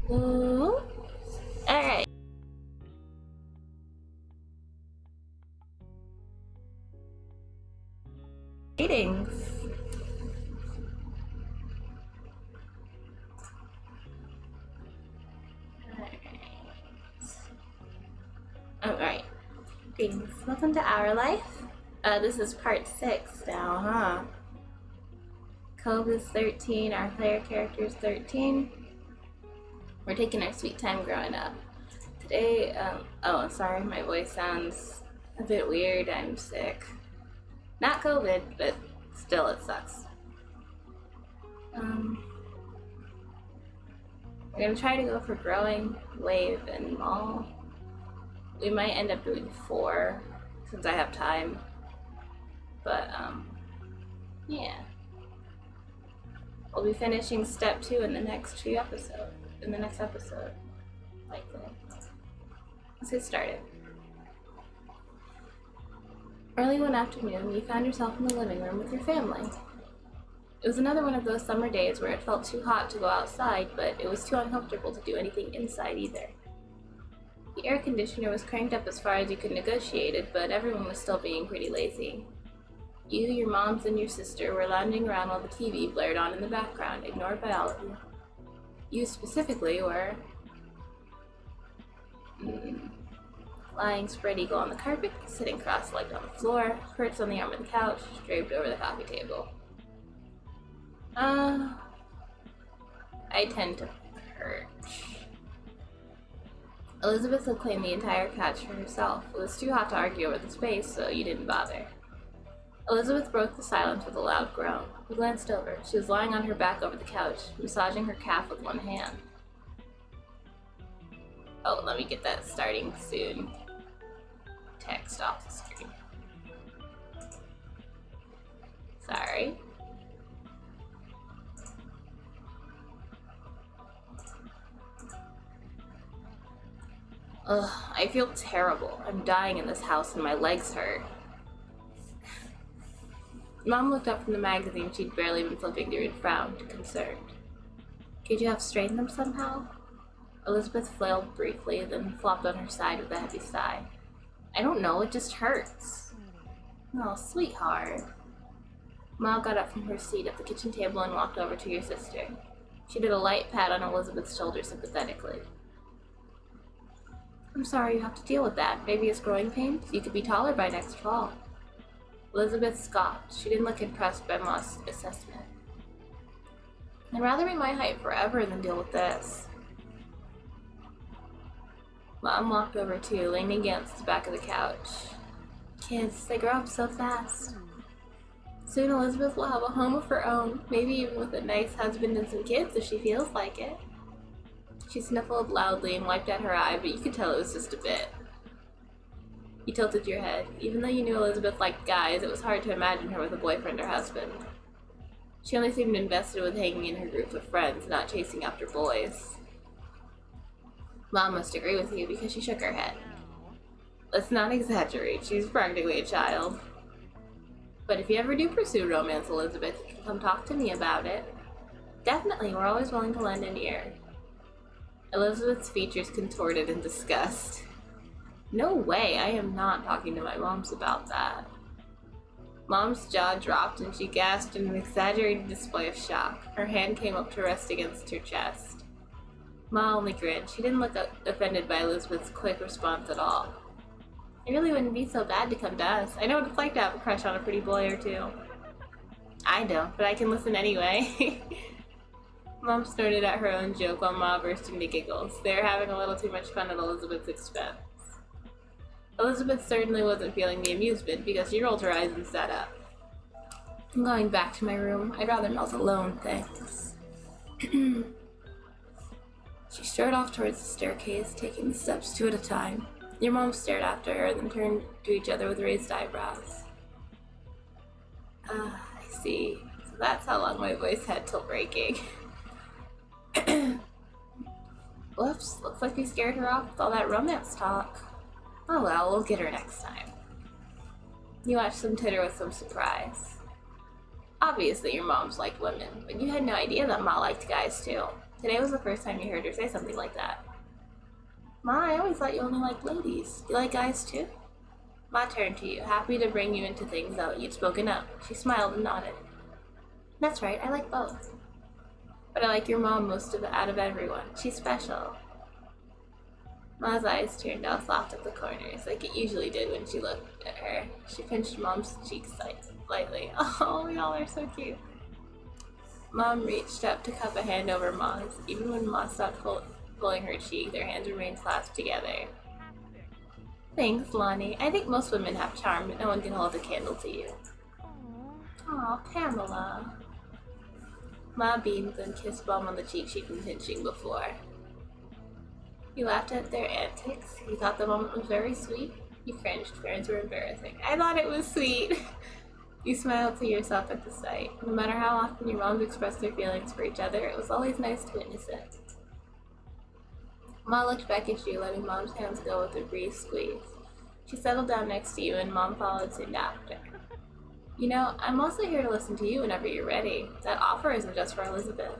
Ooh. Alright. Greetings. Alright. Greetings. Welcome to Our Life. This is part 6 now, huh? Cove is 13, our player character is 13. We're taking our sweet time growing up. Today, oh, sorry, my voice sounds a bit weird. I'm sick. Not COVID, but still it sucks. We're gonna try to go for Growing, Wave, and Mall. We might end up doing 4 since I have time. But, yeah. We'll be finishing step 2 in the next episode. Likely. Let's get started. Early one afternoon, you found yourself in the living room with your family. It was another one of those summer days where it felt too hot to go outside, but it was too uncomfortable to do anything inside either. The air conditioner was cranked up as far as you could negotiate it, but everyone was still being pretty lazy. You, your moms, and your sister were lounging around while the TV blared on in the background, ignored by all of you. You specifically were lying spread eagle on the carpet, sitting cross-legged on the floor, perched on the arm of the couch, draped over the coffee table. I tend to perch. Elizabeth had claimed the entire couch for herself. It was too hot to argue over the space, so you didn't bother. Elizabeth broke the silence with a loud groan. You glanced over. She was lying on her back over the couch, massaging her calf with one hand. Oh, let me get that starting soon. Text off the screen. Sorry. Ugh, I feel terrible. I'm dying in this house and my legs hurt. Mom looked up from the magazine she'd barely been flipping through and frowned, concerned. Could you have straightened them somehow? Elizabeth flailed briefly, then flopped on her side with a heavy sigh. I don't know, it just hurts. Oh, sweetheart. Ma got up from her seat at the kitchen table and walked over to your sister. She did a light pat on Elizabeth's shoulder sympathetically. I'm sorry you have to deal with that. Maybe it's growing pains. You could be taller by next fall. Elizabeth scoffed. She didn't look impressed by Ma's assessment. I'd rather be my height forever than deal with this. Mom walked over too, leaning against the back of the couch. Kids, they grow up so fast. Soon Elizabeth will have a home of her own, maybe even with a nice husband and some kids if she feels like it. She sniffled loudly and wiped at her eye, but you could tell it was just a bit. You tilted your head. Even though you knew Elizabeth liked guys, it was hard to imagine her with a boyfriend or husband. She only seemed invested with hanging in her group of friends, not chasing after boys. Mom must agree with you because she shook her head. Let's not exaggerate, she's practically a child. But if you ever do pursue romance, Elizabeth, you can come talk to me about it. Definitely, we're always willing to lend an ear. Elizabeth's features contorted in disgust. No way, I am not talking to my moms about that. Mom's jaw dropped and she gasped in an exaggerated display of shock. Her hand came up to rest against her chest. Ma only grinned. She didn't look offended by Elizabeth's quick response at all. It really wouldn't be so bad to come to us. I know what it's like to have a crush on a pretty boy or two. I don't, but I can listen anyway. Mom snorted at her own joke while Ma burst into giggles. They were having a little too much fun at Elizabeth's expense. Elizabeth certainly wasn't feeling the amusement because she rolled her eyes and sat up. I'm going back to my room. I'd rather melt alone, thanks. She strode off towards the staircase, taking the steps 2 at a time. Your mom stared after her, then turned to each other with raised eyebrows. I see. So that's how long my voice had till breaking. Whoops, looks like we scared her off with all that romance talk. Oh well, we'll get her next time. You watched them titter with some surprise. Obviously, your mom's liked women, but you had no idea that Ma liked guys too. Today was the first time you heard her say something like that. Ma, I always thought you only liked ladies. Do you like guys too? Ma turned to you, happy to bring you into things now that you'd spoken up. She smiled and nodded. That's right, I like both. But I like your mom out of everyone. She's special. Ma's eyes turned all soft at the corners, like it usually did when she looked at her. She pinched Mom's cheeks lightly. Oh, y'all are so cute. Mom reached up to cup a hand over Ma's. Even when Ma stopped pulling her cheek, their hands remained clasped together. Thanks, Lonnie. I think most women have charm, but no one can hold a candle to you. Aw, Pamela. Ma beamed and kissed Mom on the cheek she'd been pinching before. You laughed at their antics? You thought the moment was very sweet? You cringed. Parents were embarrassing. I thought it was sweet. You smiled to yourself at the sight. No matter how often your moms expressed their feelings for each other, it was always nice to witness it. Ma looked back at you, letting Mom's hands go with a brief squeeze. She settled down next to you, and Mom followed soon after. You know, I'm also here to listen to you whenever you're ready. That offer isn't just for Elizabeth.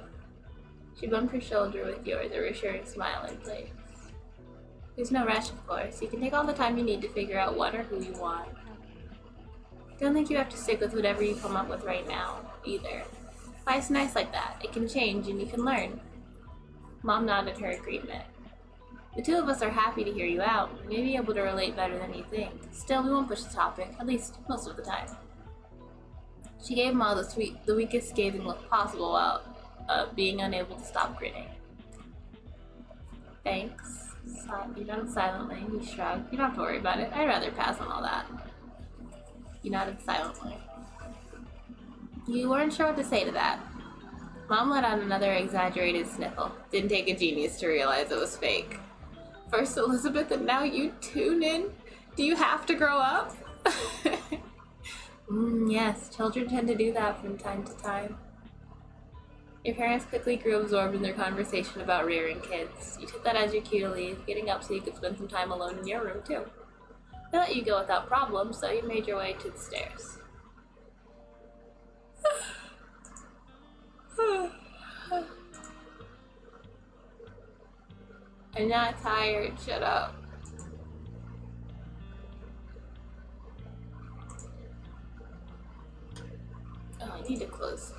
She bumped her shoulder with yours, a reassuring smile in place. There's no rush, of course. You can take all the time you need to figure out what or who you want. Don't think you have to stick with whatever you come up with right now, either. Life's nice like that. It can change, and you can learn. Mom nodded her agreement. The two of us are happy to hear you out. We may be able to relate better than you think. Still, we won't push the topic, at least most of the time. She gave Ma the weakest scathing look possible while being unable to stop grinning. Thanks. You nodded silently. He shrugged. You don't have to worry about it. I'd rather pass on all that. You nodded silently. You weren't sure what to say to that. Mom let out another exaggerated sniffle. Didn't take a genius to realize it was fake. First Elizabeth and now you tune in? Do you have to grow up? Yes, children tend to do that from time to time. Your parents quickly grew absorbed in their conversation about rearing kids. You took that as your cue to leave, getting up so you could spend some time alone in your room too. They let you go without problem, so you made your way to the stairs. I'm not tired, shut up. Oh, I need to close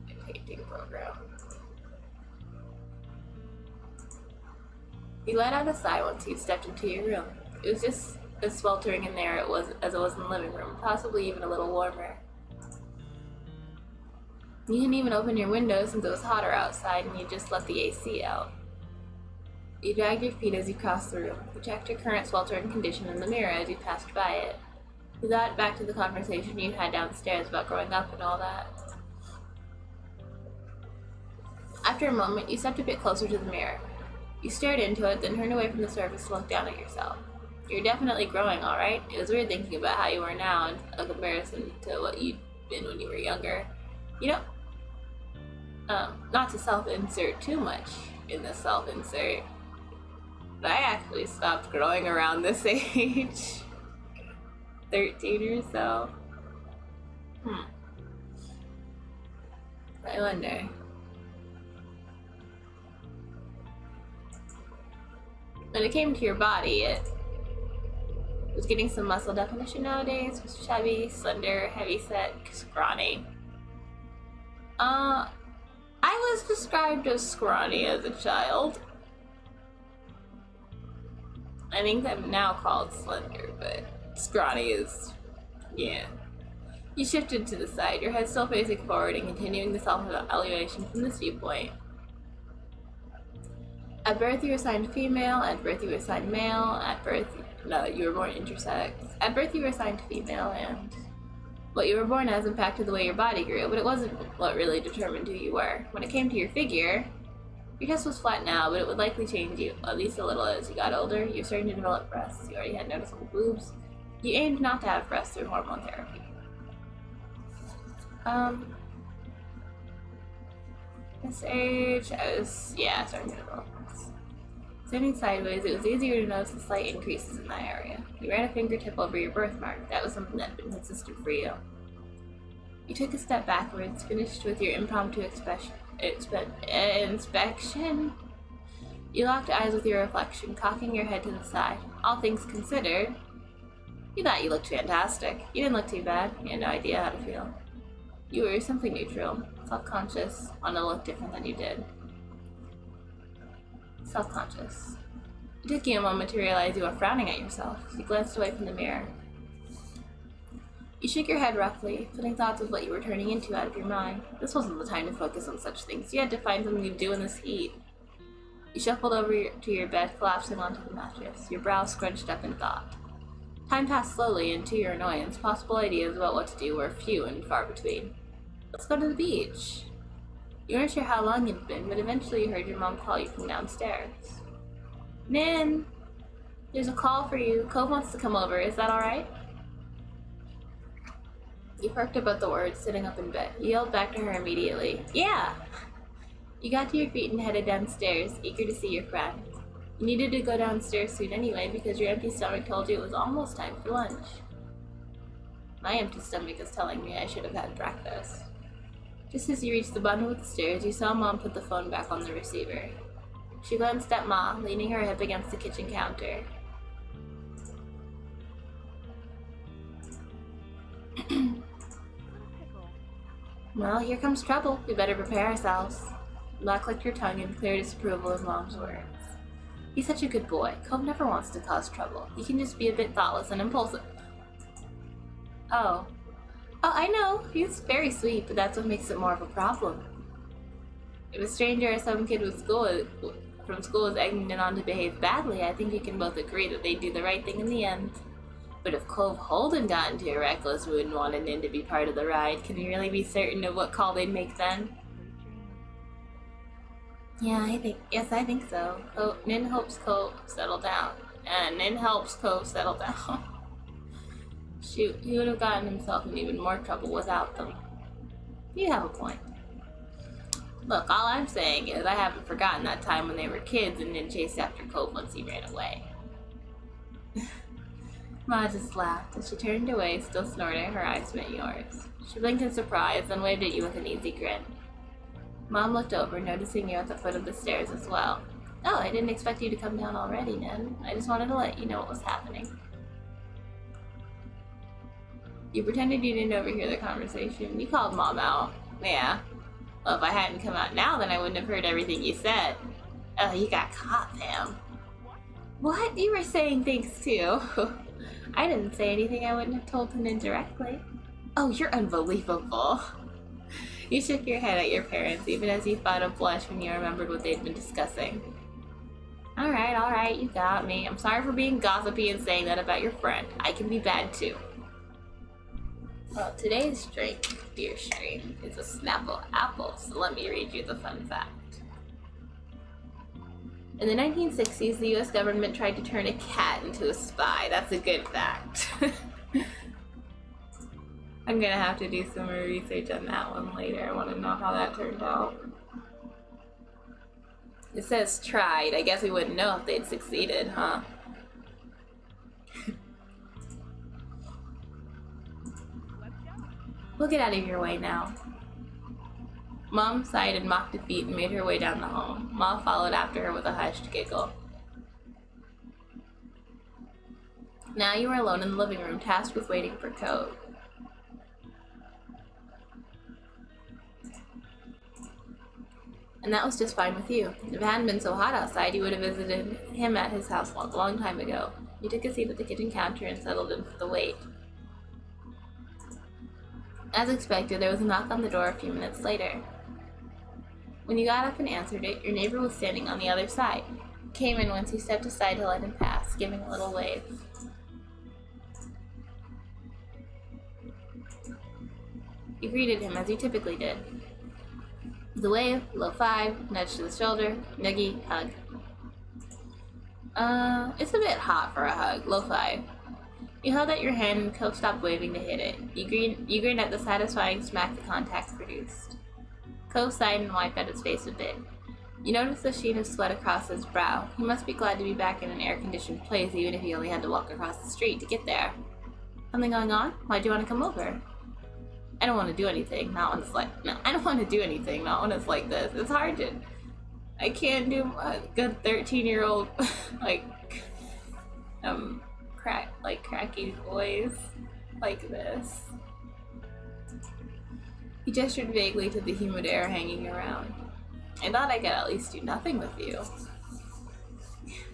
my painting program. You let out a sigh once you stepped into your room. It was just as sweltering in there as it was in the living room, possibly even a little warmer. You didn't even open your window since it was hotter outside and you just let the AC out. You dragged your feet as you crossed the room. You checked your current sweltering condition in the mirror as you passed by it. You got back to the conversation you had downstairs about growing up and all that. After a moment, you stepped a bit closer to the mirror. You stared into it, then turned away from the surface to look down at yourself. You're definitely growing, alright? It was weird thinking about how you are now in a comparison to what you'd been when you were younger. You know, not to self-insert too much in the self-insert, but I actually stopped growing around this age. 13 or so. I wonder. When it came to your body, it was getting some muscle definition nowadays. It was chubby, slender, heavyset, scrawny. I was described as scrawny as a child. I think I'm now called slender, but scrawny is, yeah. You shifted to the side, your head still facing forward and continuing the self-evaluation from this viewpoint. At birth you were assigned female, at birth you were assigned male, at birth, no, you were born intersex. At birth you were assigned female, and what you were born as impacted the way your body grew, but it wasn't what really determined who you were. When it came to your figure, your chest was flat now, but it would likely change you, at least a little as you got older. You were starting to develop breasts, you already had noticeable boobs. You aimed not to have breasts through hormone therapy. This age, I was, starting to develop breasts. Standing sideways, it was easier to notice the slight increases in that area. You ran a fingertip over your birthmark. That was something that had been consistent for you. You took a step backwards, finished with your impromptu inspection. You locked eyes with your reflection, cocking your head to the side. All things considered, you thought you looked fantastic. You didn't look too bad. You had no idea how to feel. You were simply neutral, self-conscious, wanting to look different than you did. Self-conscious. It took you a moment to realize you were frowning at yourself. You glanced away from the mirror. You shook your head roughly, putting thoughts of what you were turning into out of your mind. This wasn't the time to focus on such things. You had to find something to do in this heat. You shuffled over to your bed, collapsing onto the mattress, your brow scrunched up in thought. Time passed slowly, and to your annoyance, possible ideas about what to do were few and far between. Let's go to the beach. You weren't sure how long it had been, but eventually you heard your mom call you from downstairs. Nin! There's a call for you. Cove wants to come over. Is that alright? You perked up at the words, sitting up in bed. You yelled back to her immediately. Yeah! You got to your feet and headed downstairs, eager to see your friend. You needed to go downstairs soon anyway because your empty stomach told you it was almost time for lunch. My empty stomach is telling me I should have had breakfast. Just as you reached the bottom of the stairs, you saw Mom put the phone back on the receiver. She glanced at Ma, leaning her hip against the kitchen counter. Well, here comes trouble. We better prepare ourselves. Ma clicked her tongue in clear disapproval of Mom's words. He's such a good boy. Cove never wants to cause trouble. He can just be a bit thoughtless and impulsive. Oh, I know. He's very sweet, but that's what makes it more of a problem. If a stranger or some kid from school is egging Nin on to behave badly, I think you can both agree that they'd do the right thing in the end. But if Cove Holden got into a reckless mood and wanted Nin to be part of the ride, can we really be certain of what call they'd make then? Yeah, I think so. Nin helps Cove settle down. And Nin helps Cove settle down. Shoot, he would have gotten himself in even more trouble without them. You have a point. Look, all I'm saying is I haven't forgotten that time when they were kids and Nin chased after Cove once he ran away. Ma just laughed as she turned away, still snorting. Her eyes met yours. She blinked in surprise, then waved at you with an easy grin. Mom looked over, noticing you at the foot of the stairs as well. Oh, I didn't expect you to come down already, Nin. I just wanted to let you know what was happening. You pretended you didn't overhear the conversation. You called Mom out. Yeah. Well, if I hadn't come out now, then I wouldn't have heard everything you said. Oh, you got caught, Pam. What? You were saying things too. I didn't say anything I wouldn't have told him indirectly. Oh, you're unbelievable. You shook your head at your parents, even as you fought a blush when you remembered what they'd been discussing. Alright, you got me. I'm sorry for being gossipy and saying that about your friend. I can be bad too. Well, today's drink, dear stream, is a Snapple apple, so let me read you the fun fact. In the 1960s, the US government tried to turn a cat into a spy. That's a good fact. I'm gonna have to do some more research on that one later. I want to know how that turned out. It says tried. I guess we wouldn't know if they'd succeeded, huh? We'll get out of your way now. Mom sighed and mocked defeat and made her way down the hall. Ma followed after her with a hushed giggle. Now you were alone in the living room, tasked with waiting for Cove. And that was just fine with you. If it hadn't been so hot outside, you would have visited him at his house a long time ago. You took a seat at the kitchen counter and settled in for the wait. As expected, there was a knock on the door a few minutes later. When you got up and answered it, your neighbor was standing on the other side. He came in once you stepped aside to let him pass, giving a little wave. You greeted him as you typically did. The wave, low five, nudge to the shoulder, nuggy, hug. It's a bit hot for a hug, low five. You held out your hand and Cove stopped waving to hit it. You grinned at the satisfying smack the contact produced. Cove sighed and wiped at his face a bit. You noticed the sheen of sweat across his brow. He must be glad to be back in an air-conditioned place, even if he only had to walk across the street to get there. Something going on? Why'd you want to come over? I don't want to do anything, not when it's like, no, I don't want to do anything, not when it's like this. It's hard to, I can't do a good 13-year-old, like, cracky voice like this. He gestured vaguely to the humid air hanging around. I thought I could at least do nothing with you.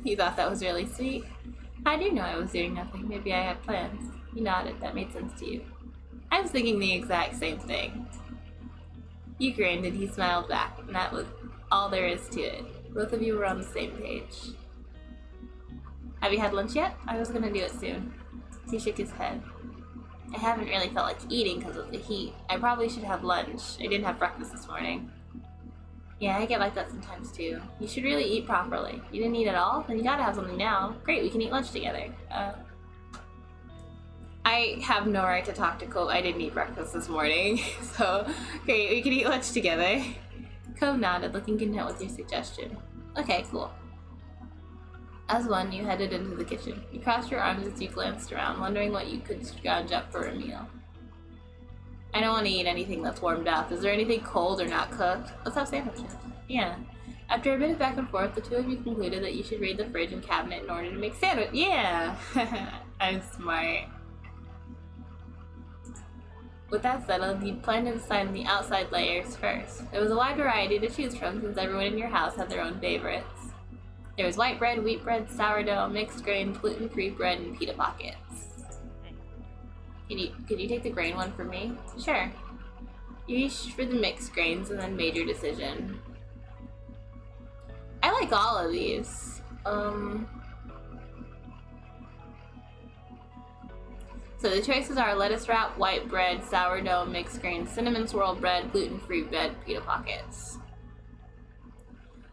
You thought that was really sweet? How do you know I was doing nothing? Maybe I had plans. He nodded. That made sense to you. I was thinking the exact same thing. You grinned and he smiled back, and that was all there is to it. Both of you were on the same page. Have you had lunch yet? I was gonna do it soon. He shook his head. I haven't really felt like eating because of the heat. I probably should have lunch. I didn't have breakfast this morning. Yeah, I get like that sometimes too. You should really eat properly. You didn't eat at all? Then you gotta have something now. Great, we can eat lunch together. I have no right to talk to Cove. I didn't eat breakfast this morning, so great, we can eat lunch together. Cove nodded, looking content with your suggestion. Okay, cool. As one, you headed into the kitchen. You crossed your arms as you glanced around, wondering what you could scrounge up for a meal. I don't want to eat anything that's warmed up. Is there anything cold or not cooked? Let's have sandwiches. Yeah. After a bit of back and forth, the two of you concluded that you should raid the fridge and cabinet in order to make sandwich. Yeah! I'm smart. With that settled, you planned to decide on the outside layers first. There was a wide variety to choose from since everyone in your house had their own favorites. There was white bread, wheat bread, sourdough, mixed grain, gluten-free bread, and pita pockets. Could you take the grain one for me? Sure. You reached for the mixed grains and then made your decision. I like all of these. So the choices are lettuce wrap, white bread, sourdough, mixed grain, cinnamon swirl bread, gluten-free bread, pita pockets.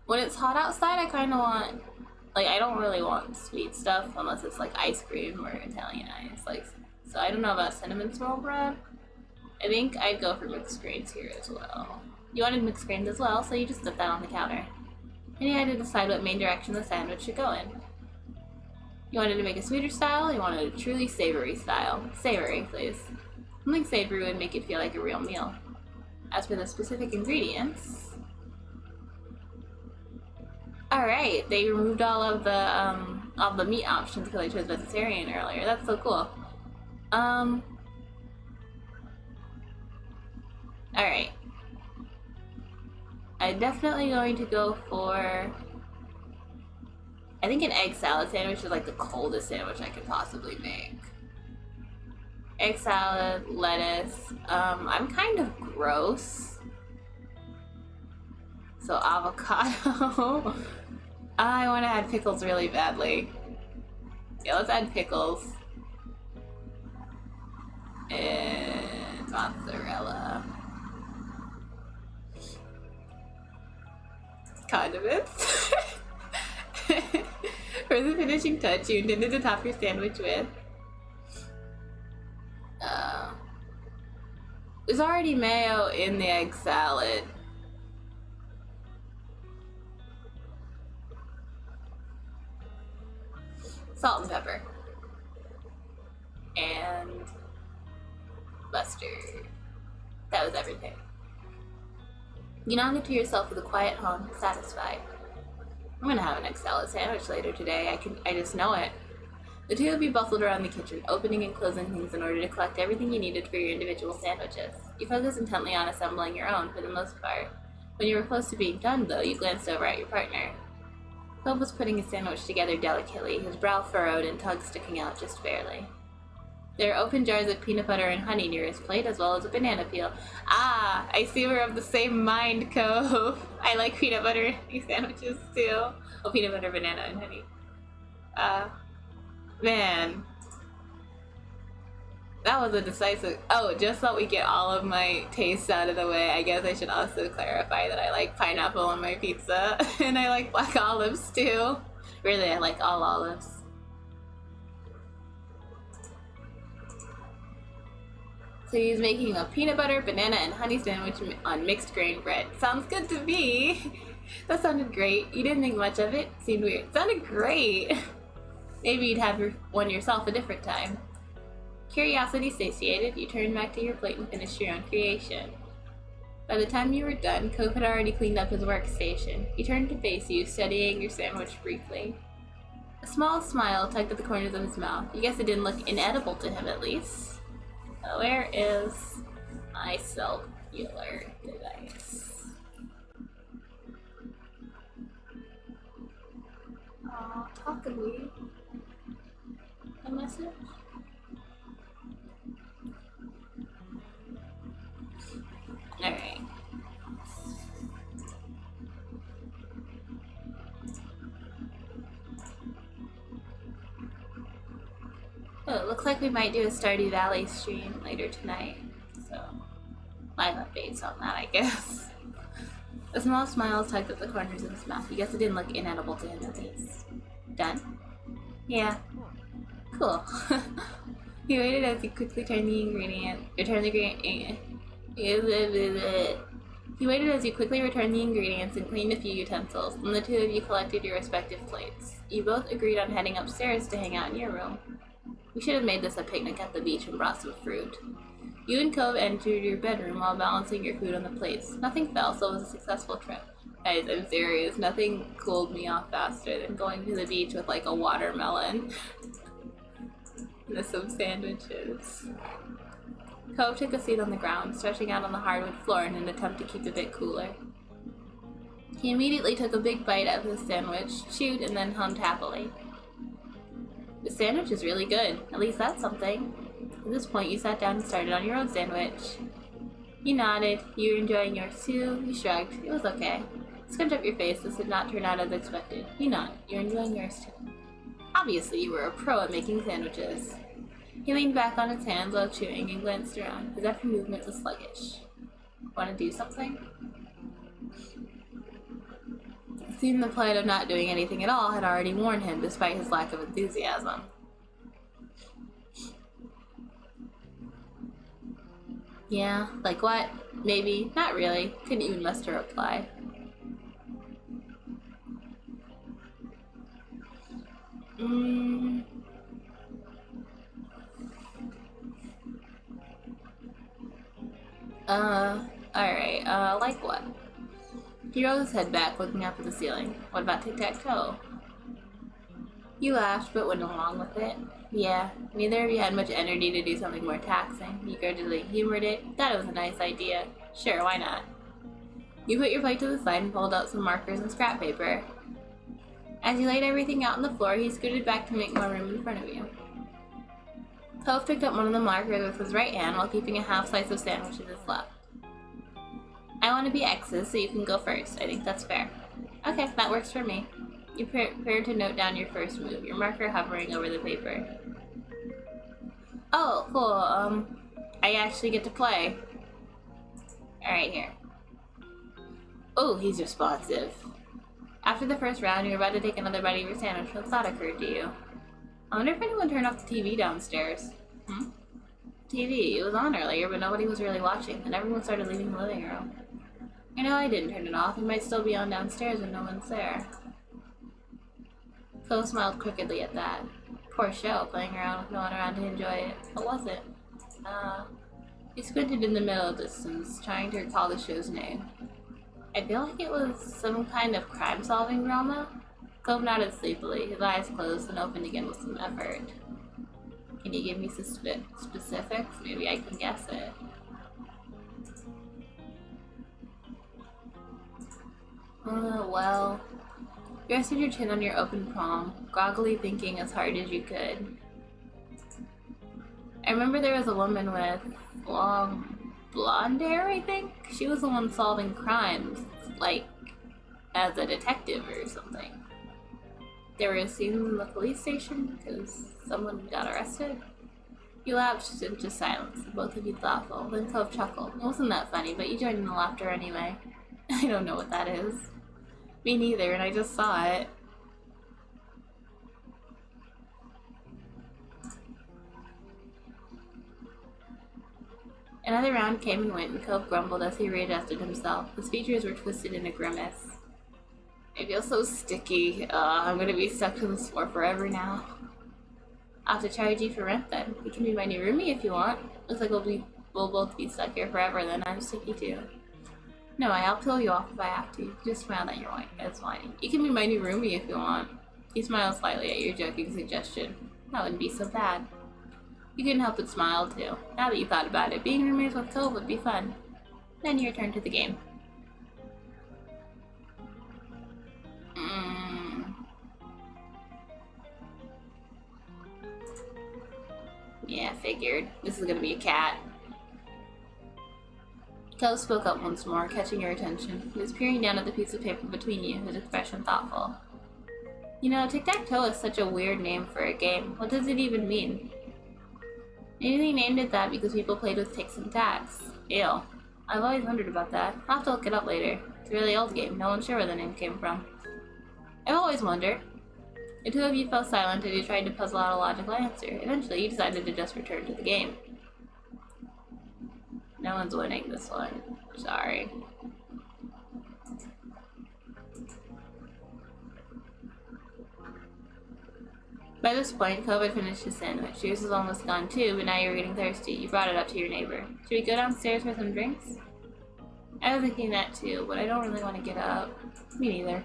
When it's hot outside, I kind of want, like, I don't really want sweet stuff unless it's like ice cream or Italian ice. Like, so I don't know about cinnamon swirl bread. I think I'd go for mixed grains here as well. You wanted mixed grains as well, so you just put that on the counter. And you had to decide what main direction the sandwich should go in. You wanted to make a sweeter style, you wanted a truly savory style. Savory, please. Something savory would make it feel like a real meal. As for the specific ingredients... Alright, they removed all of the meat options because I chose vegetarian earlier. That's so cool. Alright. I'm definitely going to go for... I think an egg salad sandwich is like the coldest sandwich I could possibly make. Egg salad, lettuce. I'm kind of gross. So avocado. I want to add pickles really badly. Yeah, let's add pickles. And mozzarella. Condiments. For the finishing touch, you intended to top your sandwich with. There's already mayo in the egg salad. Salt and pepper. And mustard. That was everything. You nodded to yourself with a quiet hum, satisfied. I'm gonna have an egg salad sandwich later today. I just know it. The two of you bustled around the kitchen, opening and closing things in order to collect everything you needed for your individual sandwiches. You focused intently on assembling your own for the most part. When you were close to being done, though, you glanced over at your partner. Phil was putting his sandwich together delicately, his brow furrowed and tongue sticking out just barely. There are open jars of peanut butter and honey near his plate, as well as a banana peel. Ah, I see we're of the same mind, Cove. I like peanut butter and honey sandwiches, too. Oh, peanut butter, banana, and honey. Man. That was a decisive... Oh, just so we get all of my tastes out of the way, I guess I should also clarify that I like pineapple on my pizza. And I like black olives, too. Really, I like all olives. So he's making a peanut butter, banana, and honey sandwich on mixed grain bread. Sounds good to me. That sounded great. You didn't think much of it? Seemed weird. Sounded great. Maybe you'd have one yourself a different time. Curiosity satiated, you turned back to your plate and finished your own creation. By the time you were done, Cove had already cleaned up his workstation. He turned to face you, studying your sandwich briefly. A small smile tugged at the corners of his mouth. You guess it didn't look inedible to him, at least. Where is my cellular device? Talk of me. A message? Alright. Oh, it looks like we might do a Stardew Valley stream later tonight, so live updates on that, I guess. A small smile tugged at the corners of his mouth. You guess it didn't look inedible to him, at least. Done? Yeah. Cool. He waited as he quickly turned the ingredient. He waited as you quickly returned the ingredients and cleaned a few utensils. Then the two of you collected your respective plates. You both agreed on heading upstairs to hang out in your room. We should have made this a picnic at the beach and brought some fruit. You and Cove entered your bedroom while balancing your food on the plates. Nothing fell, so it was a successful trip. Guys, I'm serious. Nothing cooled me off faster than going to the beach with like a watermelon and some sandwiches. Cove took a seat on the ground, stretching out on the hardwood floor in an attempt to keep a bit cooler. He immediately took a big bite out of his sandwich, chewed, and then hummed happily. The sandwich is really good. At least that's something. At this point, you sat down and started on your own sandwich. You nodded. You were enjoying yours too. You shrugged. It was okay. Scrunched up your face. This did not turn out as expected. You nodded. You're enjoying yours too. Obviously, you were a pro at making sandwiches. He leaned back on his hands while chewing and glanced around. His every movement was sluggish. Want to do something? It seemed the plight of not doing anything at all had already worn him, despite his lack of enthusiasm. Yeah, like what? Maybe. Not really. Couldn't even muster a reply. Alright, like what? He rolled his head back, looking up at the ceiling. What about tic-tac-toe? You laughed, but went along with it. Yeah, neither of you had much energy to do something more taxing. You grudgingly humored it. Thought it was a nice idea. Sure, why not? You put your plate to the side and pulled out some markers and scrap paper. As you laid everything out on the floor, he scooted back to make more room in front of you. Cove picked up one of the markers with his right hand while keeping a half slice of sandwich in his left. I want to be X's, so you can go first. I think that's fair. Okay, that works for me. You prepared to note down your first move, your marker hovering over the paper. Oh, cool. I actually get to play. Alright, here. Oh, he's responsive. After the first round, you're about to take another bite of your sandwich when a thought occurred to you. I wonder if anyone turned off the TV downstairs. TV, it was on earlier, but nobody was really watching, and everyone started leaving the living room. I know I didn't turn it off. It might still be on downstairs when no one's there. Cove smiled crookedly at that. Poor show, playing around with no one around to enjoy it. What was it? He squinted in the middle distance, trying to recall the show's name. I feel like it was some kind of crime-solving drama. Cove nodded sleepily, his eyes closed and opened again with some effort. Can you give me some specifics? Maybe I can guess it. Well, you rested your chin on your open palm, groggily thinking as hard as you could. I remember there was a woman with long blonde hair, I think? She was the one solving crimes, like, as a detective or something. There were scenes in the police station because someone got arrested. You lapsed into silence, both of you thoughtful. Then Cove chuckled. It wasn't that funny, but you joined in the laughter anyway. I don't know what that is. Me neither, and I just saw it. Another round came and went, and Cove grumbled as he readjusted himself. His features were twisted in a grimace. I feel so sticky. I'm gonna be stuck to this floor forever now. I'll have to charge you for rent then. You can be my new roomie if you want. Looks like we'll both be stuck here forever then. I'm sticky too. No, I'll pull you off if I have to. Just smile at your whine. It's whining. You can be my new roomie if you want. He smiled slightly at your joking suggestion. That wouldn't be so bad. You couldn't help but smile too. Now that you thought about it, being roommates with Cove would be fun. Then you return to the game. Yeah, figured. This is gonna be a cat. Cove spoke up once more, catching your attention. He was peering down at the piece of paper between you, his expression thoughtful. You know, tic-tac-toe is such a weird name for a game. What does it even mean? Maybe they named it that because people played with ticks and tacks. Ew. I've always wondered about that. I'll have to look it up later. It's a really old game. No one's sure where the name came from. I've always wondered. The two of you fell silent as you tried to puzzle out a logical answer. Eventually, you decided to just return to the game. No one's winning this one. Sorry. By this point, Cove had finished his sandwich. Yours was almost gone too, but now you were getting thirsty. You brought it up to your neighbor. Should we go downstairs for some drinks? I was thinking that too, but I don't really want to get up. Me neither.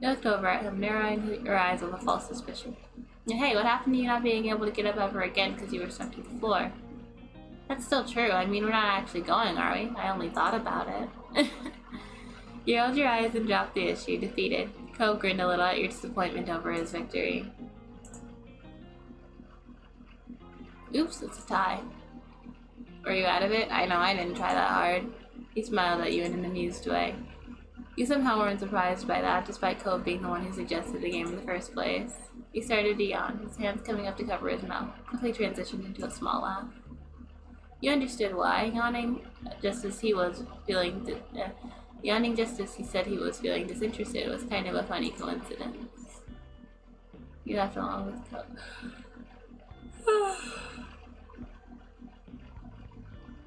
You looked over at him, narrowing your eyes with a false suspicion. And hey, what happened to you not being able to get up ever again because you were stuck to the floor? That's still true. I mean, we're not actually going, are we? I only thought about it. You rolled your eyes and dropped the issue, defeated. Cove grinned a little at your disappointment over his victory. Oops, it's a tie. Were you out of it? I know I didn't try that hard. He smiled at you in an amused way. You somehow weren't surprised by that, despite Cove being the one who suggested the game in the first place. He started to yawn, his hands coming up to cover his mouth, quickly transitioned into a small laugh. You understood why, yawning just as he said he was feeling disinterested was kind of a funny coincidence. You laughed along with Cove.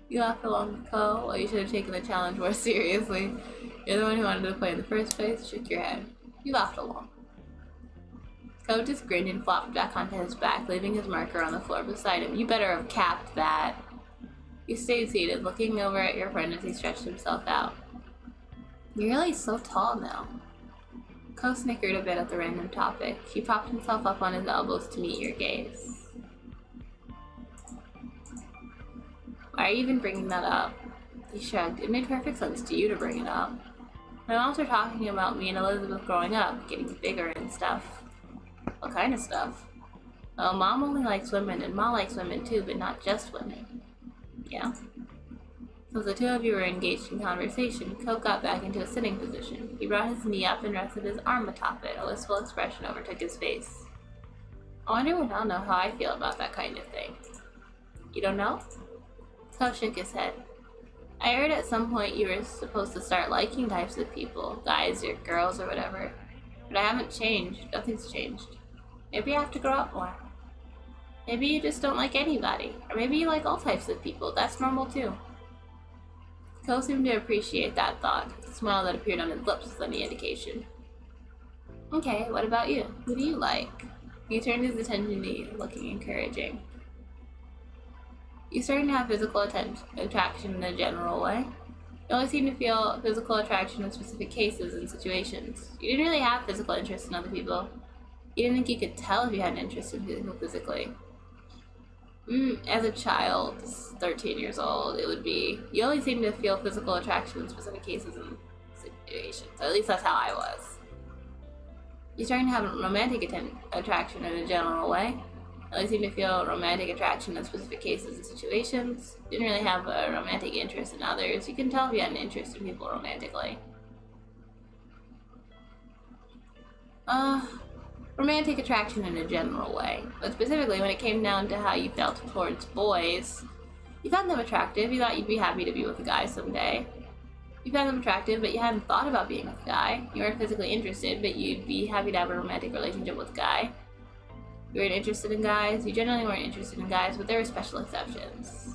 You laughed along with Cole. Well, you should have taken the challenge more seriously. You're the one who wanted to play in the first place. Shook your head. You laughed along. Cole just grinned and flopped back onto his back, leaving his marker on the floor beside him. You better have capped that. You stayed seated, looking over at your friend as he stretched himself out. You're really so tall now. Cole snickered a bit at the random topic. He propped himself up on his elbows to meet your gaze. Why are you even bringing that up? He shrugged. It made perfect sense to you to bring it up. My moms were talking about me and Elizabeth growing up, getting bigger and stuff. What kind of stuff? Well, Mom only likes women, and Ma likes women too, but not just women. Yeah? So the two of you were engaged in conversation, Coke got back into a sitting position. He brought his knee up and rested his arm atop it. A wistful expression overtook his face. I wonder when I'll know how I feel about that kind of thing. You don't know? Coke shook his head. I heard at some point you were supposed to start liking types of people, guys or girls or whatever. But I haven't changed. Nothing's changed. Maybe I have to grow up more. Maybe you just don't like anybody. Or maybe you like all types of people. That's normal too. Cole seemed to appreciate that thought. The smile that appeared on his lips was any indication. Okay, what about you? Who do you like? He turned his attention to you, looking encouraging. You starting to have physical attraction in a general way. You only seem to feel physical attraction in specific cases and situations. You didn't really have physical interest in other people. You didn't think you could tell if you had an interest in people physically. As a child, 13 years old, it would be, you only seem to feel physical attraction in specific cases and situations. At least that's how I was. You're starting to have romantic attraction in a general way. You only seem to feel romantic attraction in specific cases and situations. You didn't really have a romantic interest in others. You can tell if you had an interest in people romantically. Romantic attraction in a general way, but specifically when it came down to how you felt towards boys, you found them attractive, you thought you'd be happy to be with a guy someday. You found them attractive, but you hadn't thought about being with a guy. You weren't physically interested, but you'd be happy to have a romantic relationship with a guy. You weren't interested in guys, you generally weren't interested in guys, but there were special exceptions.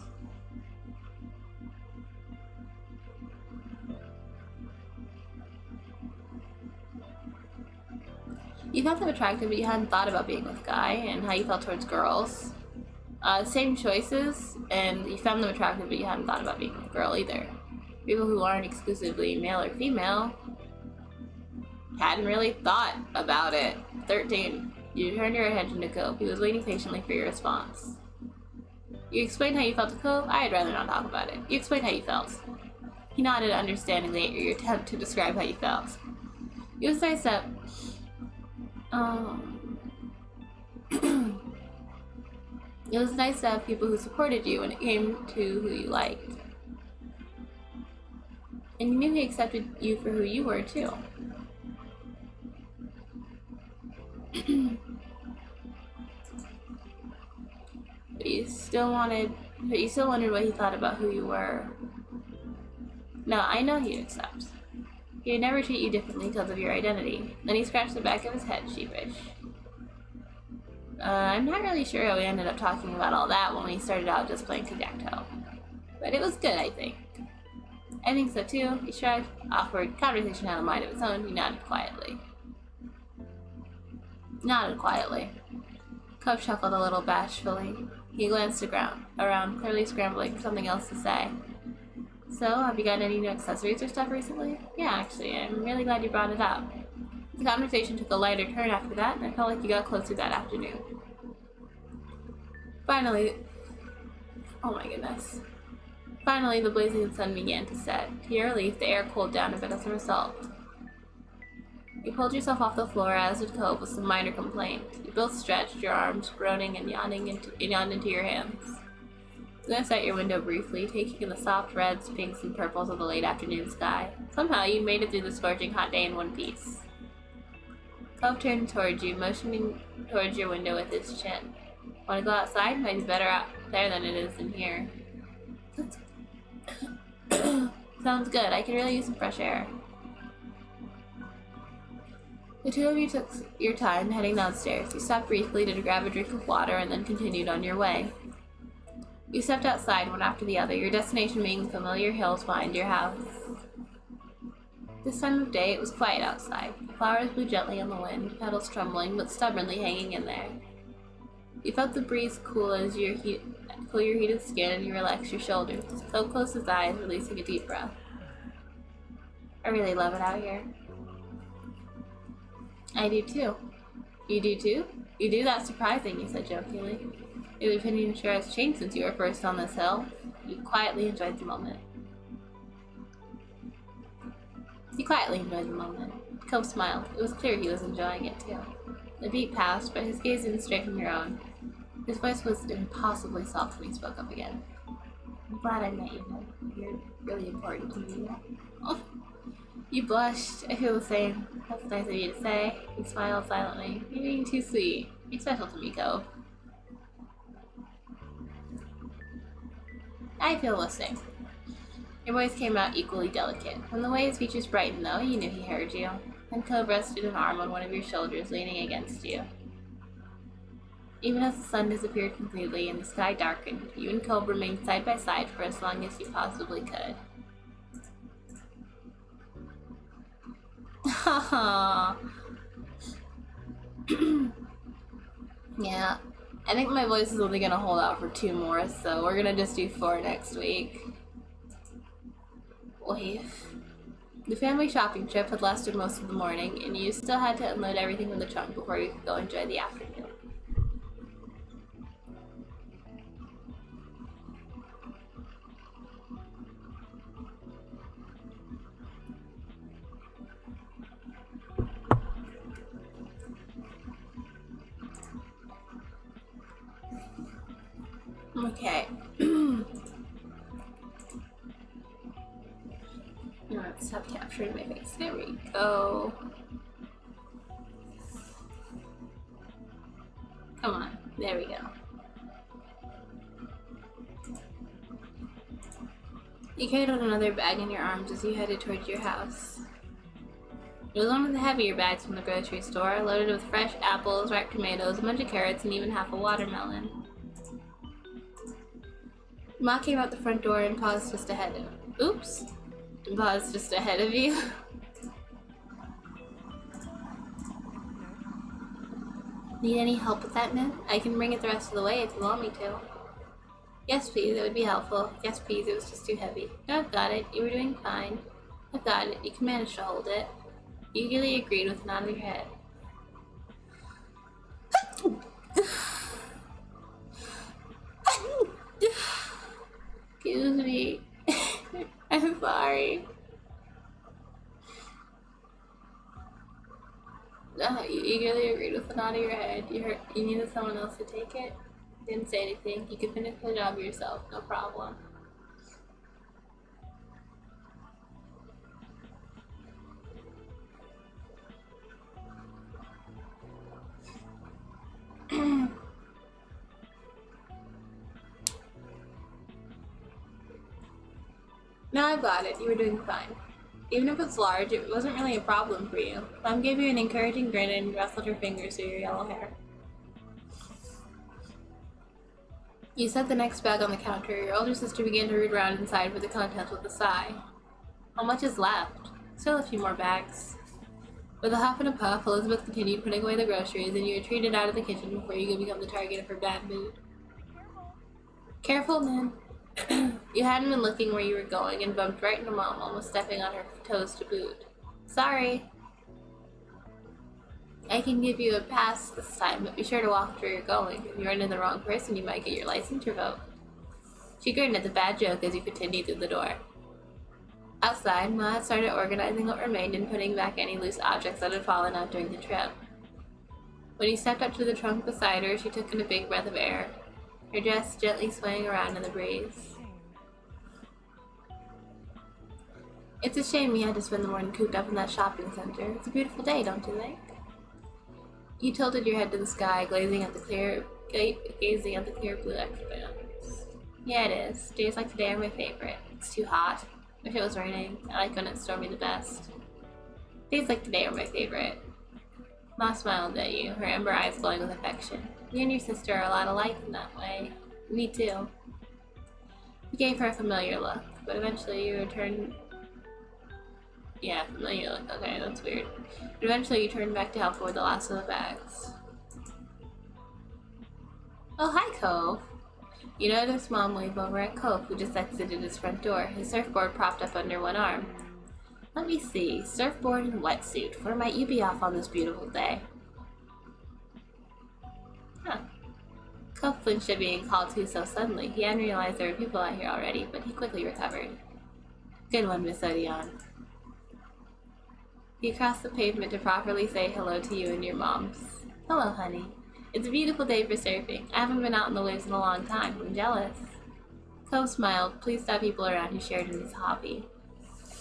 You found them attractive, but you hadn't thought about being with a guy and how you felt towards girls. Same choices, and you found them attractive, but you hadn't thought about being with a girl either. People who aren't exclusively male or female hadn't really thought about it. 13. You turned your attention to Cope. He was waiting patiently for your response. You explained how you felt to Cope? I'd rather not talk about it. You explained how you felt. He nodded understandingly at your attempt to describe how you felt. It was nice that... It was nice to have people who supported you when it came to who you liked. And you knew he accepted you for who you were, too. But you still wondered what he thought about who you were. No, I know he'd accept. He'd never treat you differently because of your identity. Then he scratched the back of his head, sheepish. I'm not really sure how we ended up talking about all that when we started out just playing tic-tac-toe. But it was good, I think. I think so too. He shrugged. Awkward. Conversation had a mind of its own. He nodded quietly. Cope chuckled a little bashfully. He glanced around, clearly scrambling for something else to say. So, have you gotten any new accessories or stuff recently? Yeah, actually, I'm really glad you brought it up. The conversation took a lighter turn after that, and I felt like you got closer that afternoon. Finally, the blazing sun began to set. To your relief, the air cooled down a bit as a result. You pulled yourself off the floor, as did Cope, with some minor complaint. You both stretched, your arms groaning and yawned into your hands. You glanced out your window briefly, taking in the soft reds, pinks, and purples of the late afternoon sky. Somehow, you made it through the scorching hot day in one piece. Cope turned towards you, motioning towards your window with his chin. Want to go outside? Might be better out there than it is in here. Sounds good. I could really use some fresh air. The two of you took your time heading downstairs. You stopped briefly to grab a drink of water and then continued on your way. You stepped outside one after the other, your destination being the familiar hills behind your house. This time of day, it was quiet outside. Flowers blew gently in the wind, petals trembling, but stubbornly hanging in there. You felt the breeze cool your heated skin, and you relaxed your shoulders. Cope closed his eyes, releasing a deep breath. I really love it out here. I do too. You do too? You do? That's surprising, you said jokingly. Your opinion sure has changed since you were first on this hill. You quietly enjoyed the moment. Cope smiled. It was clear he was enjoying it too. The beat passed, but his gaze didn't stray from your own. His voice was impossibly soft when he spoke up again. I'm glad I met you, Ned. You're really important to me. Oh, you blushed. I feel the same. That's nice of you to say. He smiled silently. You're being too sweet. You're special to me, Cope. I feel the same. Your voice came out equally delicate. When the way his features brightened, though, you knew he heard you. And Cope rested an arm on one of your shoulders, leaning against you. Even as the sun disappeared completely and the sky darkened, you and Cope remained side by side for as long as you possibly could. Haha. Yeah, I think my voice is only gonna hold out for 2 more, so we're gonna just do 4 next week. Wave. The family shopping trip had lasted most of the morning, and you still had to unload everything from the trunk before you could go enjoy the afternoon. Okay. Let's stop capturing my face. There we go. Come on. There we go. You carried out another bag in your arms as you headed towards your house. It was one of the heavier bags from the grocery store, loaded with fresh apples, ripe tomatoes, a bunch of carrots, and even half a watermelon. Ma came out the front door and paused just ahead of you. Need any help with that, Min? I can bring it the rest of the way if you want me to. Yes, please, it would be helpful. Yes, please, it was just too heavy. No, I've got it. You were doing fine. I've got it. You can manage to hold it. You eagerly agreed with a nod of your head. Excuse me. I'm sorry. You eagerly agreed with a nod of your head. You needed someone else to take it? Didn't say anything. You could finish the job yourself, no problem. No, I've got it. You were doing fine. Even if it's large, it wasn't really a problem for you. Mom gave you an encouraging grin and rustled her fingers through your yellow hair. You set the next bag on the counter. Your older sister began to root around inside for the contents with a sigh. How much is left? Still a few more bags. With a huff and a puff, Elizabeth continued putting away the groceries, and you retreated out of the kitchen before you could become the target of her bad mood. Careful, man. You hadn't been looking where you were going and bumped right into Mom, almost stepping on her toes to boot. Sorry. I can give you a pass this time, but be sure to walk where you're going. If you run into the wrong person, you might get your license revoked. She grinned at the bad joke as you continued through the door. Outside, Ma had started organizing what remained and putting back any loose objects that had fallen out during the trip. When he stepped up to the trunk beside her, she took in a big breath of air, her dress gently swaying around in the breeze. It's a shame you had to spend the morning cooped up in that shopping center. It's a beautiful day, don't you think? You tilted your head to the sky, gazing at the clear blue expanse. Yeah, it is. Days like today are my favorite. It's too hot. Wish it was raining. I like when it's stormy the best. Days like today are my favorite. Ma smiled at you, her ember eyes glowing with affection. You and your sister are a lot alike in that way. Me too. You gave her a familiar look, but eventually you returned. Yeah, familiar look. Okay, that's weird. But eventually you turned back to help her with the last of the bags. Oh, hi, Cove. You noticed Mom wave over at Cove, who just exited his front door, his surfboard propped up under one arm. Let me see. Surfboard and wetsuit. Where might you be off on this beautiful day? Huh. Cove flinched at being called to so suddenly. He hadn't realized there were people out here already, but he quickly recovered. Good one, Miss Odion. He crossed the pavement to properly say hello to you and your moms. Hello, honey. It's a beautiful day for surfing. I haven't been out in the waves in a long time. I'm jealous. Cove smiled, pleased to have people around who shared in his hobby.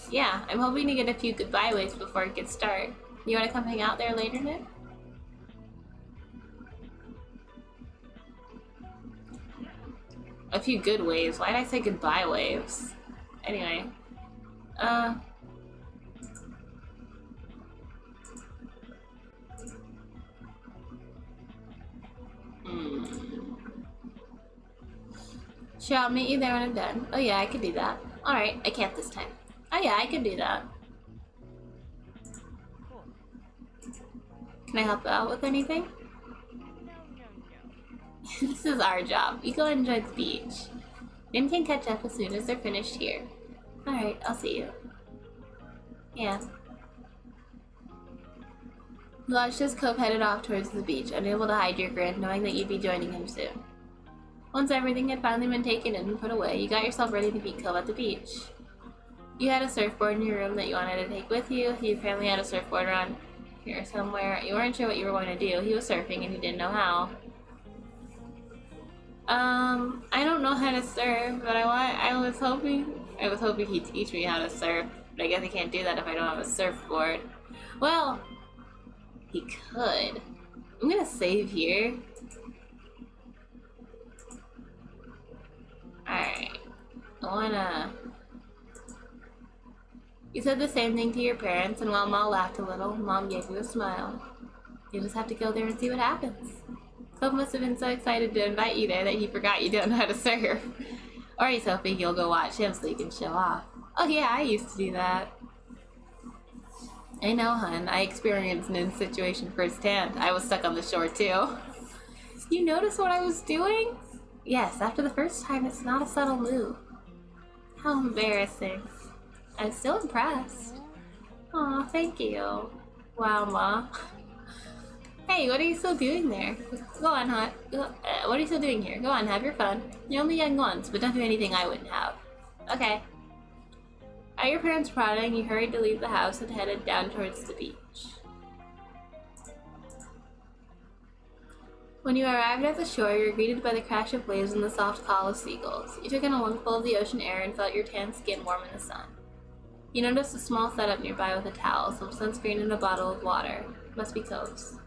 Yeah, I'm hoping to get a few goodbye waves before it gets dark. You want to come hang out there later, Nick? A few good waves? Why'd I say goodbye waves? Anyway. Sure, I'll meet you there when I'm done. Oh yeah, I could do that. Alright, I can't this time. Oh yeah, I could do that. Can I help out with anything? This is our job. You go enjoy the beach. Nin can catch up as soon as they're finished here. Alright, I'll see you. Yeah. Lodged as Cove headed off towards the beach, unable to hide your grin, knowing that you'd be joining him soon. Once everything had finally been taken in and put away, you got yourself ready to meet Cove at the beach. You had a surfboard in your room that you wanted to take with you. He apparently had a surfboard around here somewhere. You weren't sure what you were going to do. He was surfing and he didn't know how. I don't know how to surf, but I was hoping he'd teach me how to surf. But I guess I can't do that if I don't have a surfboard. Well, he could. I'm gonna save here. Alright. You said the same thing to your parents, and while Ma laughed a little, Mom gave you a smile. You just have to go there and see what happens. Cove must have been so excited to invite you there that he forgot you don't know how to surf. Or he's hoping you'll go watch him so you can show off. Oh yeah, I used to do that. I know, hun. I experienced Nin's situation firsthand. I was stuck on the shore, too. You noticed what I was doing? Yes, after the first time, it's not a subtle move. How embarrassing. I'm still impressed. Aw, thank you. Wow, Ma. Hey, what are you still doing there? Go on, hon. What are you still doing here? Go on, have your fun. You're only young once, but don't do anything I wouldn't have. Okay. At your parents' prodding, you hurried to leave the house and headed down towards the beach. When you arrived at the shore, you were greeted by the crash of waves and the soft call of seagulls. You took in a lungful of the ocean air and felt your tan skin warm in the sun. You noticed a small setup nearby with a towel, some sunscreen, and a bottle of water. Must be Cove's.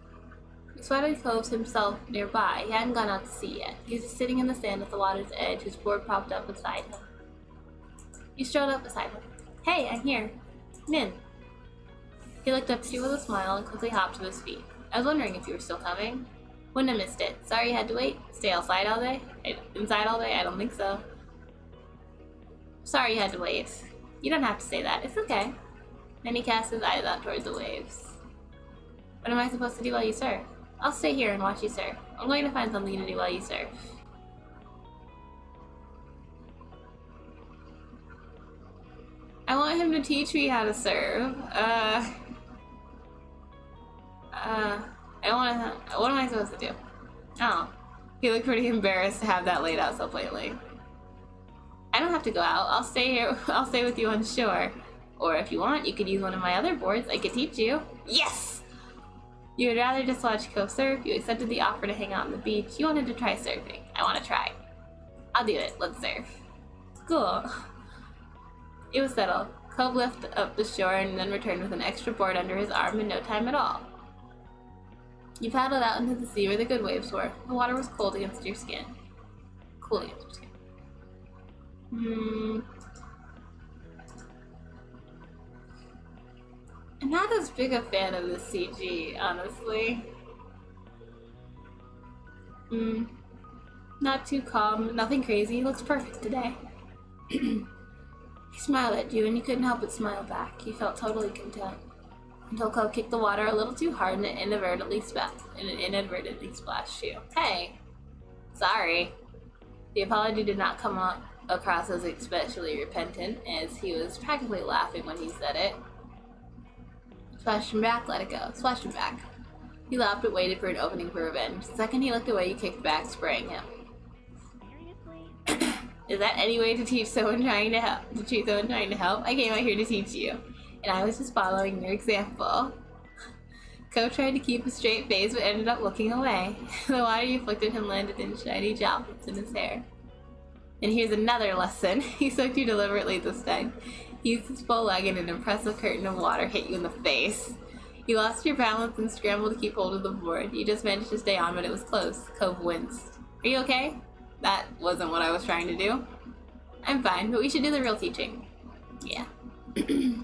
You spotted Cove himself nearby. He hadn't gone out to sea yet. He was just sitting in the sand at the water's edge, his board propped up beside him. You strolled up beside him. Hey, I'm here. Nin. He looked up at you with a smile and quickly hopped to his feet. I was wondering if you were still coming. Wouldn't have missed it. Sorry you had to wait. Stay outside all day? Inside all day? I don't think so. Sorry you had to wait. You don't have to say that. It's okay. Then he cast his eyes out towards the waves. What am I supposed to do while you surf? I'll stay here and watch you surf. I'm going to find something to do while you surf. I want him to teach me how to surf. What am I supposed to do? Oh. He looked pretty embarrassed to have that laid out so plainly. I don't have to go out. I'll stay here. I'll stay with you on shore. Or if you want, you could use one of my other boards. I could teach you. Yes! You would rather just watch Cove surf. You accepted the offer to hang out on the beach. You wanted to try surfing. I want to try. I'll do it. Let's surf. Cool. It was settled. Cove left up the shore and then returned with an extra board under his arm in no time at all. You paddled out into the sea where the good waves were. The water was cold against your skin. Cool against your skin. I'm not as big a fan of the CG, honestly. Not too calm, nothing crazy. Looks perfect today. He smiled at you and you couldn't help but smile back. You felt totally content. Until Cove kicked the water a little too hard and it inadvertently splashed you. Hey! Sorry. The apology did not come across as especially repentant, as he was practically laughing when he said it. Splashed him back, let it go. Splashed him back. He laughed but waited for an opening for revenge. The second he looked away, you kicked back, spraying him. Is that any way to teach someone trying to help? I came out here to teach you. And I was just following your example. Cove tried to keep a straight face but ended up looking away. The water you flicked at him landed in shiny droplets in his hair. And here's another lesson. He soaked you deliberately this time. He used his full leg and an impressive curtain of water hit you in the face. You lost your balance and scrambled to keep hold of the board. You just managed to stay on, but it was close. Cove winced. Are you okay? That wasn't what I was trying to do. I'm fine, but we should do the real teaching. Yeah. He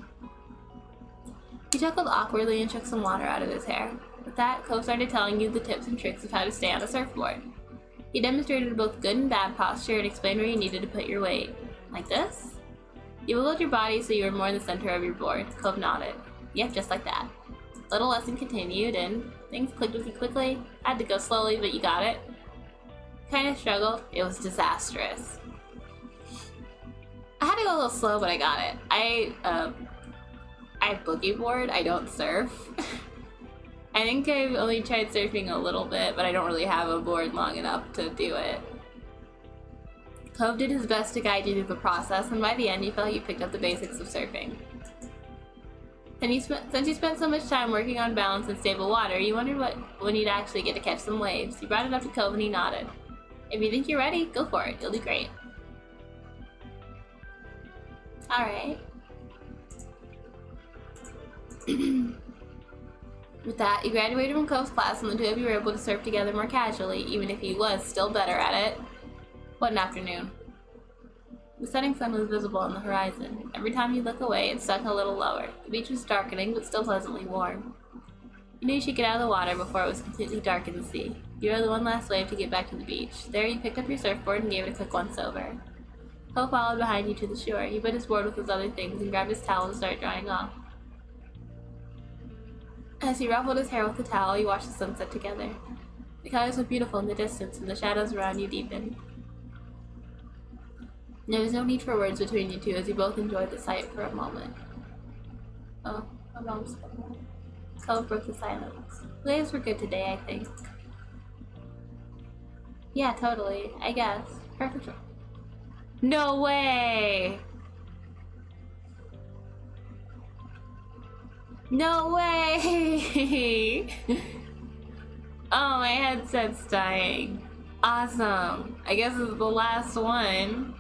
chuckled awkwardly and shook some water out of his hair. With that, Cove started telling you the tips and tricks of how to stay on a surfboard. He demonstrated both good and bad posture and explained where you needed to put your weight. Like this? You wiggled your body so you were more in the center of your board. Cove nodded. Yep, just like that. Little lesson continued, and things clicked with you quickly. Had to go slowly, but you got it. Kind of struggled. It was disastrous. I had to go a little slow, but I got it. I boogie board. I don't surf. I think I've only tried surfing a little bit, but I don't really have a board long enough to do it. Cove did his best to guide you through the process, and by the end you felt you picked up the basics of surfing. And since you spent so much time working on balance in stable water, you wondered when you'd actually get to catch some waves. You brought it up to Cove and he nodded. If you think you're ready, go for it. You'll do great. Alright. With that, you graduated from Cove's class and the two of you were able to surf together more casually, even if he was still better at it. What an afternoon. The setting sun was visible on the horizon. Every time you look away, it sunk a little lower. The beach was darkening, but still pleasantly warm. You knew you should get out of the water before it was completely dark in the sea. You rode the one last wave to get back to the beach. There, you picked up your surfboard and gave it a quick once over. Cove followed behind you to the shore. He put his board with his other things and grabbed his towel to start drying off. As he ruffled his hair with the towel, you watched the sunset together. The colors were beautiful in the distance, and the shadows around you deepened. There was no need for words between you two as you both enjoyed the sight for a moment. Oh, my mom's coming. Cove broke the silence. The waves were good today, I think. Yeah, totally. I guess. Perfect. No way! No way! Oh, my headset's dying. Awesome. I guess it's the last one.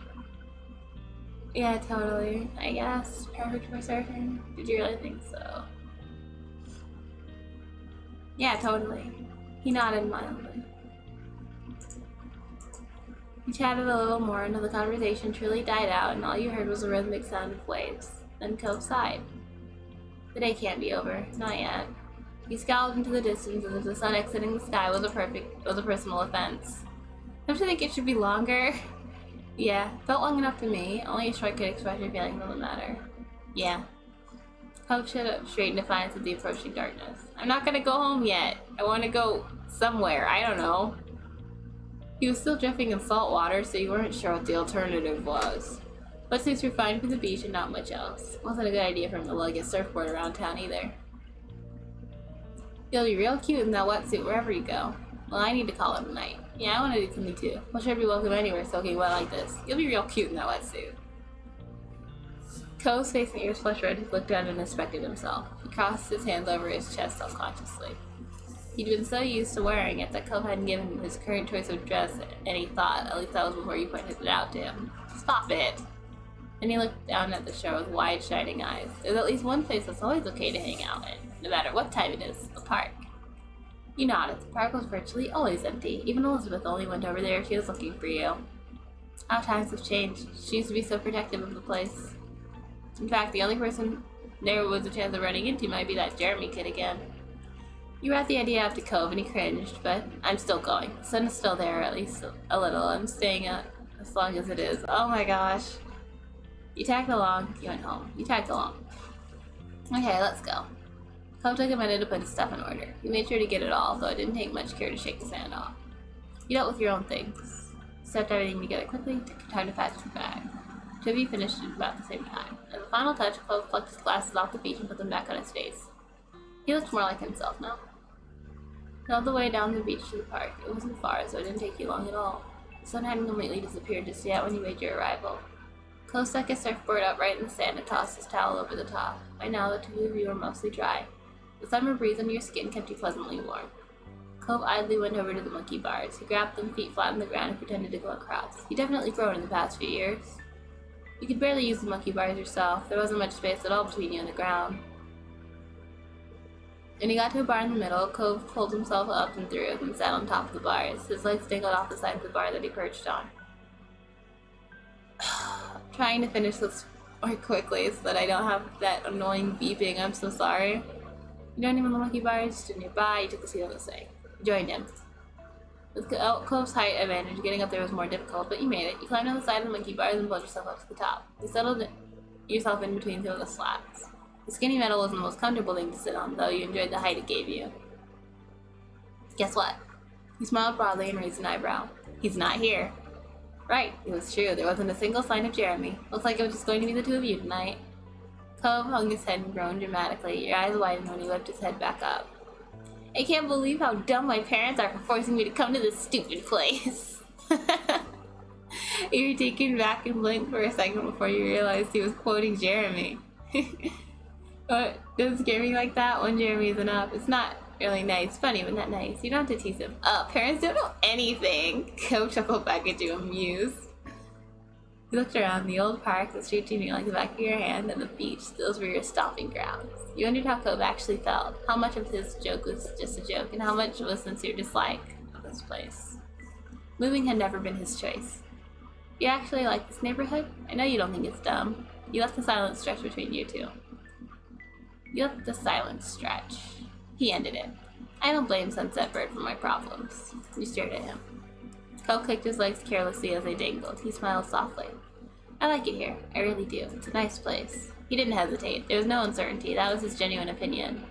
Yeah, totally. I guess. Perfect for surfing. Did you really think so? Yeah, totally. He nodded mildly. You chatted a little more until the conversation truly died out and all you heard was a rhythmic sound of waves. Then Cove sighed. The day can't be over. Not yet. He scowled into the distance as if the sun exiting the sky was a personal offense. Don't you think it should be longer? Yeah, felt long enough to me. Only a short could express your feelings on the matter. Yeah. Cove stood up straight in defiance of the approaching darkness. I'm not gonna go home yet. I want to go somewhere. I don't know. He was still drifting in salt water, so you weren't sure what the alternative was. Wetsuits were fine for the beach and not much else. Wasn't a good idea for him to lug his surfboard around town either. You'll be real cute in that wetsuit wherever you go. Well, I need to call it a night. Yeah, I want to do something too. We'll sure be welcome anywhere soaking wet like this. You'll be real cute in that wetsuit. Cove's face and ears flushed red. He looked down and inspected himself. He crossed his hands over his chest self-consciously. He'd been so used to wearing it that Cove hadn't given his current choice of dress any thought. At least that was before you pointed it out to him. Stop it! And he looked down at the shore with wide, shining eyes. There's at least one place that's always okay to hang out in, no matter what time it is, the park. You nodded. The park was virtually always empty. Even Elizabeth only went over there if she was looking for you. How times have changed. She used to be so protective of the place. In fact, the only person there was a chance of running into might be that Jeremy kid again. You brought the idea up to Cove and he cringed, but I'm still going. The sun is still there, at least a little. I'm staying as long as it is. Oh my gosh. You tagged along. You went home. You tagged along. Okay, let's go. Cove took a minute to put his stuff in order. He made sure to get it all, though it didn't take much care to shake the sand off. You dealt with your own things. Stepped everything together quickly, took your time to patch your bag. Two of you finished at about the same time. As a final touch, Cove plucked his glasses off the beach and put them back on his face. He looked more like himself now. All the way down the beach to the park. It wasn't far, so it didn't take you long at all. The sun hadn't completely disappeared just yet when you made your arrival. Cove stuck his surfboard upright in the sand and tossed his towel over the top. By now, the two of you were mostly dry. The summer breeze under your skin kept you pleasantly warm. Cove idly went over to the monkey bars. He grabbed them feet flat on the ground and pretended to go across. He'd definitely grown in the past few years. You could barely use the monkey bars yourself. There wasn't much space at all between you and the ground. When he got to a bar in the middle, Cove pulled himself up and through and sat on top of the bars. His legs dangled off the side of the bar that he perched on. Trying to finish this more quickly so that I don't have that annoying beeping. I'm so sorry. You joined him on the monkey bars, stood nearby, you took a seat on the sink. You joined him. With Cove's height advantage, getting up there was more difficult, but you made it. You climbed on the side of the monkey bars and pulled yourself up to the top. You settled yourself in between two of the slats. The skinny metal wasn't the most comfortable thing to sit on, though you enjoyed the height it gave you. Guess what? He smiled broadly and raised an eyebrow. He's not here. Right, it was true. There wasn't a single sign of Jeremy. Looks like it was just going to be the two of you tonight. Cove hung his head and groaned dramatically. Your eyes widened when he whipped his head back up. I can't believe how dumb my parents are for forcing me to come to this stupid place. You were taken back and blinked for a second before you realized he was quoting Jeremy. But doesn't scare me like that when Jeremy isn't up. It's not really nice. Funny, but not nice. You don't have to tease him. Parents don't know anything. Cove chuckled back at you, amused. You looked around the old park, the streets you knew like the back of your hand, and the beach. Those were your stomping grounds. You wondered how Cove actually felt. How much of his joke was just a joke, and how much was sincere dislike of this place. Moving had never been his choice. You actually like this neighborhood? I know you don't think it's dumb. You let the silence stretch between you two. You let the silence stretch. He ended it. I don't blame Sunset Bird for my problems. You stared at him. Cove clicked his legs carelessly as they dangled. He smiled softly. I like it here. I really do. It's a nice place. He didn't hesitate. There was no uncertainty. That was his genuine opinion.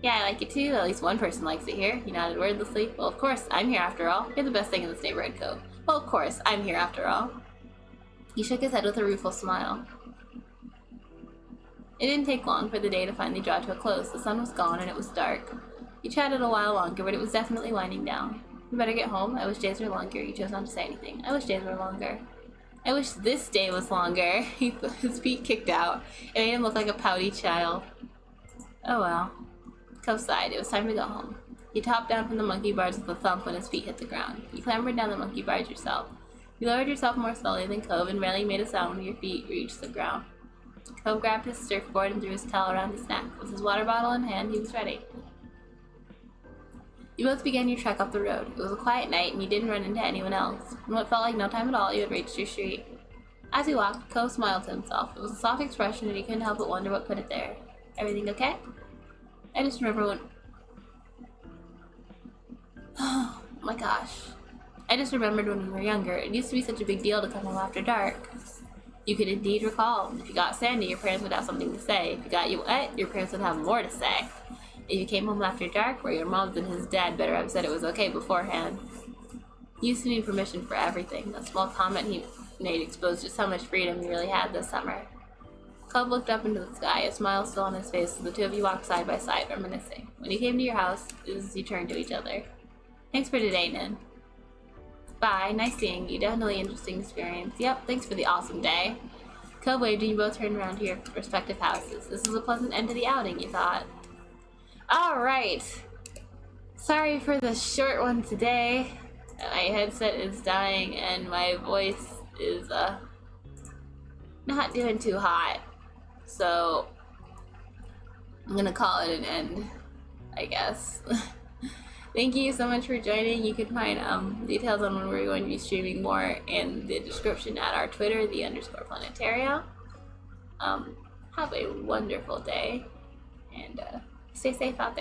Yeah, I like it too. At least one person likes it here. He nodded wordlessly. Well, of course, I'm here after all. You're the best thing in this neighborhood, Cove. Well, of course, I'm here after all. He shook his head with a rueful smile. It didn't take long for the day to finally draw to a close. The sun was gone and it was dark. He chatted a while longer, but it was definitely winding down. We better get home. I wish days were longer. He chose not to say anything. I wish days were longer. I wish this day was longer. His feet kicked out. It made him look like a pouty child. Oh well. Cove sighed. It was time to go home. He topped down from the monkey bars with a thump when his feet hit the ground. You clambered down the monkey bars yourself. You lowered yourself more slowly than Cove and rarely made a sound when your feet reached the ground. Cove grabbed his surfboard and threw his towel around his neck. With his water bottle in hand, he was ready. You both began your trek up the road. It was a quiet night, and you didn't run into anyone else. In what felt like no time at all, you had reached your street. As he walked, Cove smiled to himself. It was a soft expression, and he couldn't help but wonder what put it there. Everything okay? I just remember when... Oh my gosh. I just remembered when we were younger. It used to be such a big deal to come home after dark. You could indeed recall. If you got sandy, your parents would have something to say. If you got you wet, your parents would have more to say. If you came home after dark, where your mom and his dad better have said it was okay beforehand. He used to need permission for everything. A small comment he made exposed just how much freedom he really had this summer. Cove looked up into the sky, a smile still on his face, as the two of you walked side by side, reminiscing. When you came to your house, you turned to each other. Thanks for today, Nin. Bye, nice seeing you. Definitely interesting experience. Yep, thanks for the awesome day. Cove waved and you both turned around to your respective houses. This was a pleasant end to the outing, you thought. Alright. Sorry for the short one today. My headset is dying and my voice is not doing too hot. So I'm gonna call it an end, I guess. Thank you so much for joining. You can find details on when we're going to be streaming more in the description at our Twitter, _Planetaria. Have a wonderful day and stay safe out there.